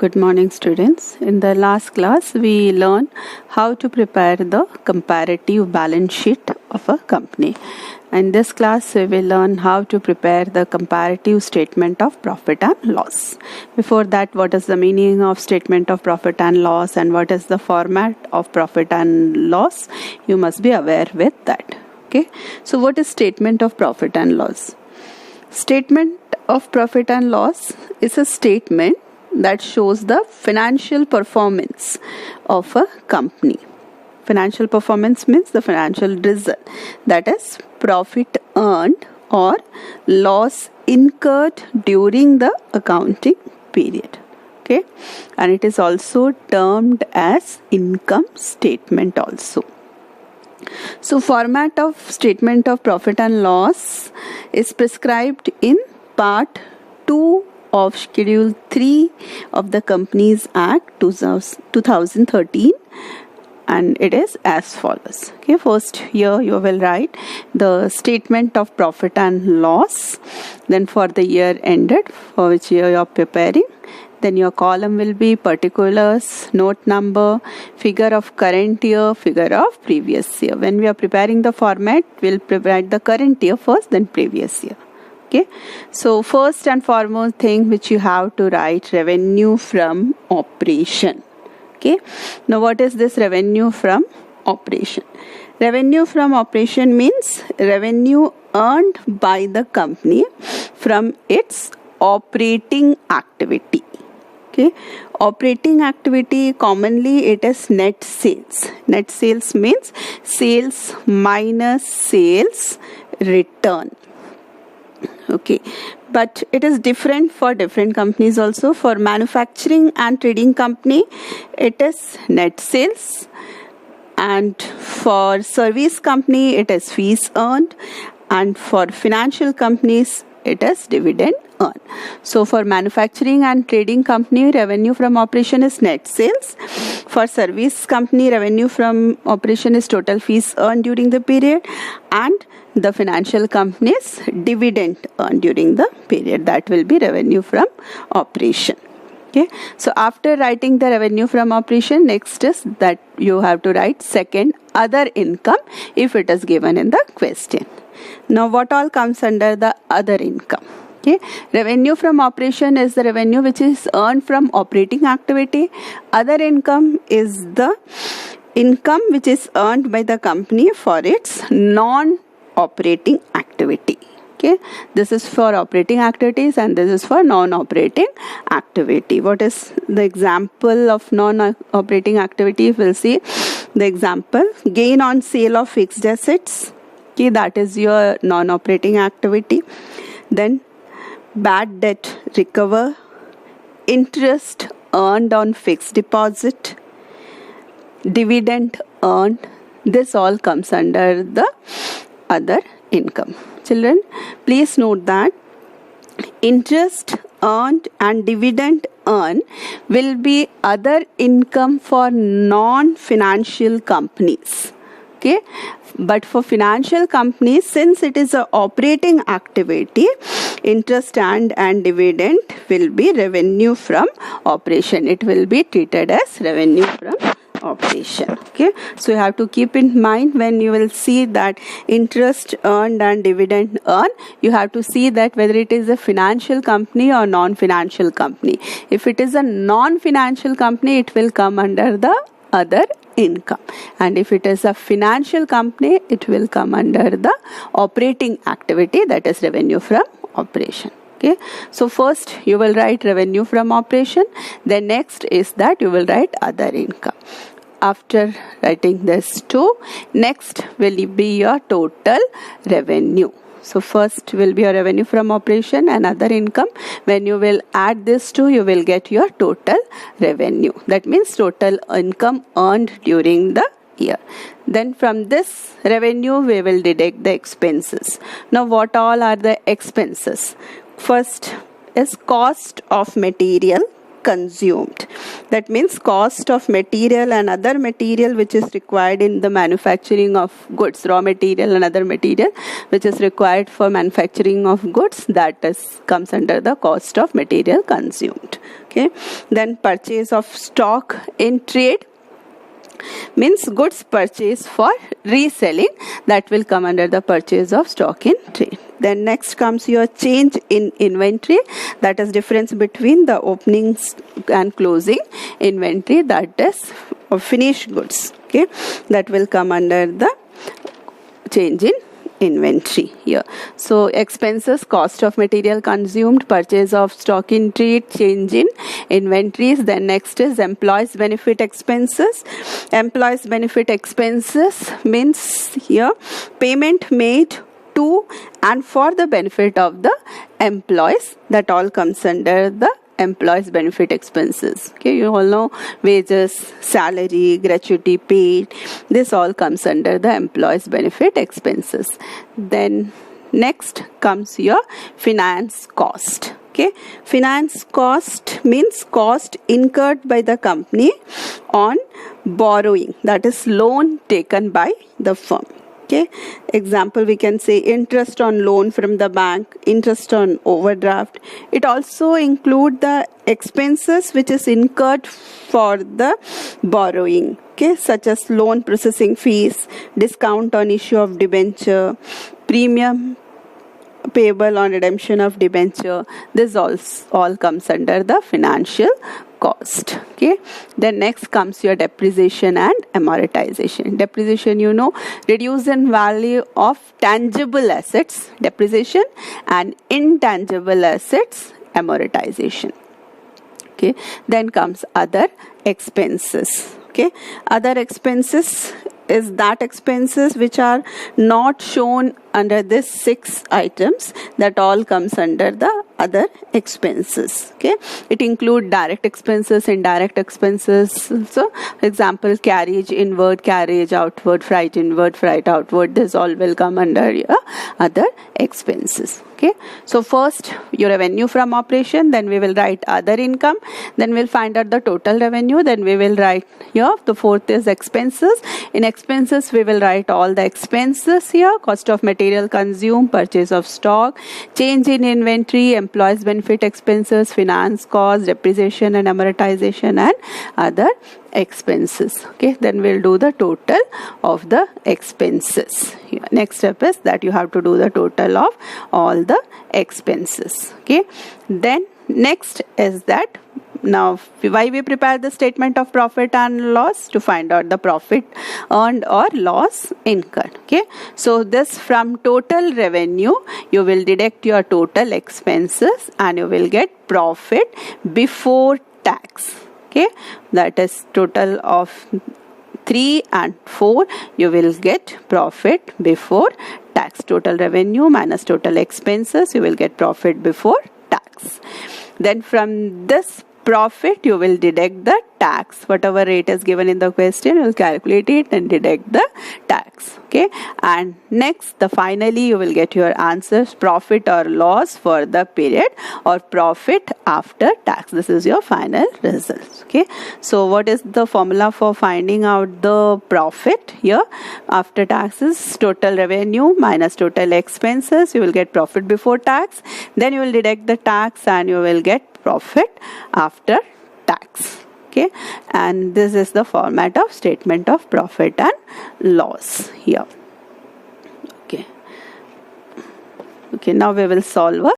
Good morning, students. In the last class, we learned how to prepare the comparative balance sheet of a company. In this class, we will learn how to prepare the comparative statement of profit and loss. Before that, what is the meaning of statement of profit and loss and what is the format of profit and loss? You must be aware with that. Okay. So, what is statement of profit and loss? Statement of profit and loss is a statement that shows the financial performance of a company. Financial performance means the financial result, that is profit earned or loss incurred during the accounting period. Okay, and it is also termed as income statement also. So format of statement of profit and loss is prescribed in part 2 of Schedule 3 of the Companies Act 2013, and it is as follows. Okay, first here you will write the statement of profit and loss, then for the year ended for which year you are preparing. Then your column will be particulars, note number, figure of current year, figure of previous year. When we are preparing the format, we'll provide the current year first, then previous year. Okay, so first and foremost thing which you have to write, revenue from operation. Okay, now what is this revenue from operation? Revenue from operation means revenue earned by the company from its operating activity. Okay, operating activity, commonly it is net sales. Net sales means sales minus sales return. Okay, but it is different for different companies also. For manufacturing and trading company, it is net sales, and for service company, it is fees earned, and for financial companies, it is dividend earned. So for manufacturing and trading company, revenue from operation is net sales. For service company, revenue from operation is total fees earned during the period, and the financial company's dividend earned during the period. That will be revenue from operation. Okay, so after writing the revenue from operation, next is that you have to write second, other income, if it is given in the question. Now what all comes under the other income? Okay, revenue from operation is the revenue which is earned from operating activity. Other income is the income which is earned by the company for its non-operating activity. Okay, this is for operating activities and this is for non-operating activity. What is the example of non-operating activity? We'll see the example. Gain on sale of fixed assets. Okay, that is your non-operating activity. Then bad debt recover, interest earned on fixed deposit, dividend earned. This all comes under the other income. Children, please note that interest earned and dividend earned will be other income for non-financial companies. Okay, but for financial companies, since it is an operating activity, interest and dividend will be revenue from operation. It will be treated as revenue from operation. Okay, so you have to keep in mind when you will see that interest earned and dividend earned, you have to see that whether it is a financial company or non-financial company. If it is a non-financial company, it will come under the other income, and if it is a financial company, it will come under the operating activity, that is revenue from operation. Okay, so first you will write revenue from operation, then next is that you will write other income. After writing this two, next will be your total revenue. So first will be your revenue from operation and other income. When you will add this two, you will get your total revenue. That means total income earned during the year. Then from this revenue, we will deduct the expenses. Now what all are the expenses? First is cost of material. consumed. That means cost of material and other material which is required in the manufacturing of goods, raw material and other material which is required for manufacturing of goods, that comes under the cost of material consumed. Okay. Then purchase of stock in trade means goods purchased for reselling, that will come under the purchase of stock in trade. Then next comes your change in inventory, that is difference between the openings and closing inventory, that is of finished goods. Okay, that will come under the change in inventory here. So expenses, cost of material consumed, purchase of stock in trade, change in inventories. Then next is employees benefit expenses. Employees benefit expenses means here payment made to and for the benefit of the employees, that all comes under the employees benefit expenses. Okay, you all know wages, salary, gratuity paid, this all comes under the employees benefit expenses. Then next comes your finance cost. Okay, finance cost means cost incurred by the company on borrowing, that is loan taken by the firm. Okay, example we can say interest on loan from the bank, interest on overdraft. It also include the expenses which is incurred for the borrowing, okay, such as loan processing fees, discount on issue of debenture, premium payable on redemption of debenture. This all comes under the financial cost. Okay, then next comes your depreciation and amortization. Depreciation, you know, reduce in value of tangible assets, depreciation, and intangible assets, amortization. Okay, then comes other expenses. Okay, other expenses is that expenses which are not shown under this 6 items, that all comes under the other expenses. Okay, it include direct expenses, indirect expenses. So example, carriage inward, carriage outward, freight inward, freight outward, this all will come under your other expenses. Okay, so first your revenue from operation, then we will write other income, then we'll find out the total revenue, then we will write here, the fourth is expenses. In expenses we will write all the expenses here, cost of material consumed, purchase of stock, change in inventory, employees benefit expenses, finance cost, depreciation and amortization, and other expenses. Okay, then we'll do the total of the expenses. Here, next step is that you have to do the total of all the expenses. Okay, then next is that now why we prepare the statement of profit and loss, to find out the profit earned or loss incurred. Okay, so this from total revenue you will deduct your total expenses and you will get profit before tax. Okay, that is total of 3 and 4, you will get profit before tax. Total revenue minus total expenses, you will get profit before tax. Then from this profit you will deduct the tax, whatever rate is given in the question, you will calculate it and deduct the tax. Okay, and next finally you will get your answers, profit or loss for the period or profit after tax. This is your final results. Okay, so what is the formula for finding out the profit here? After taxes, total revenue minus total expenses, you will get profit before tax, then you will deduct the tax and you will get profit after tax. Okay, and this is the format of statement of profit and loss here. Okay, now we will solve a